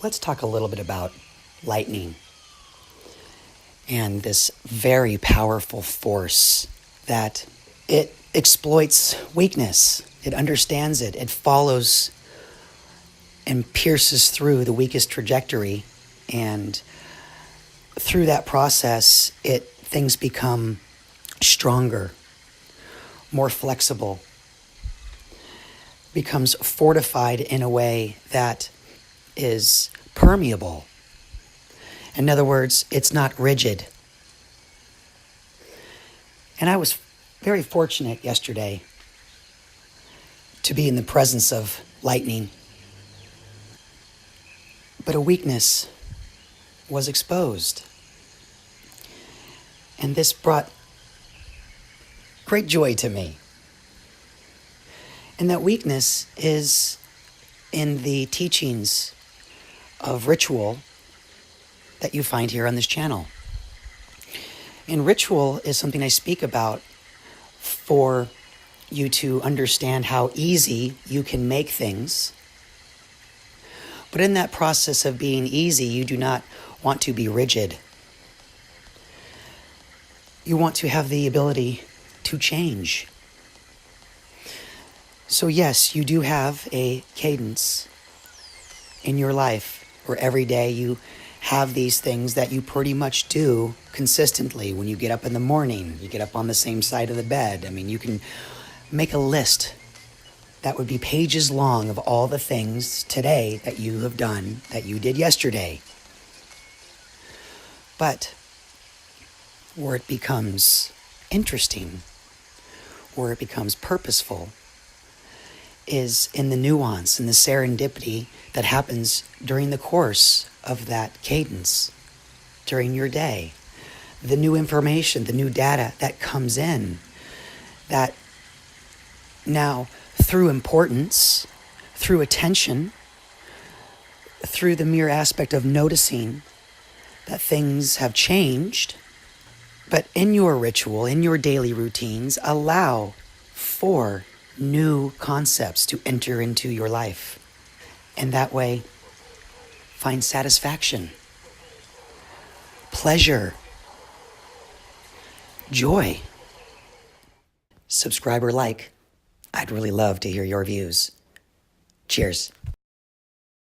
let's talk a little bit about lightning and this very powerful force that it exploits weakness. It understands it. It follows and pierces through the weakest trajectory. And through that process, things become stronger, more flexible, becomes fortified in a way that is permeable. In other words, it's not rigid. And I was very fortunate yesterday to be in the presence of lightning. But a weakness was exposed. And this brought great joy to me. And that weakness is in the teachings of ritual that you find here on this channel. And ritual is something I speak about for you to understand how easy you can make things. But in that process of being easy, you do not want to be rigid. You want to have the ability to change. So yes, you do have a cadence in your life where every day you have these things that you pretty much do consistently. When you get up in the morning, you get up on the same side of the bed. I mean, you can make a list that would be pages long of all the things today that you have done that you did yesterday. But where it becomes interesting, where it becomes purposeful, is in the nuance and the serendipity that happens during the course of that cadence, during your day. The new information, the new data that comes in, that now through importance, through attention, through the mere aspect of noticing that things have changed, but in your ritual, in your daily routines, allow for new concepts to enter into your life. And that way, find satisfaction, pleasure, joy. Subscribe or like. I'd really love to hear your views. Cheers.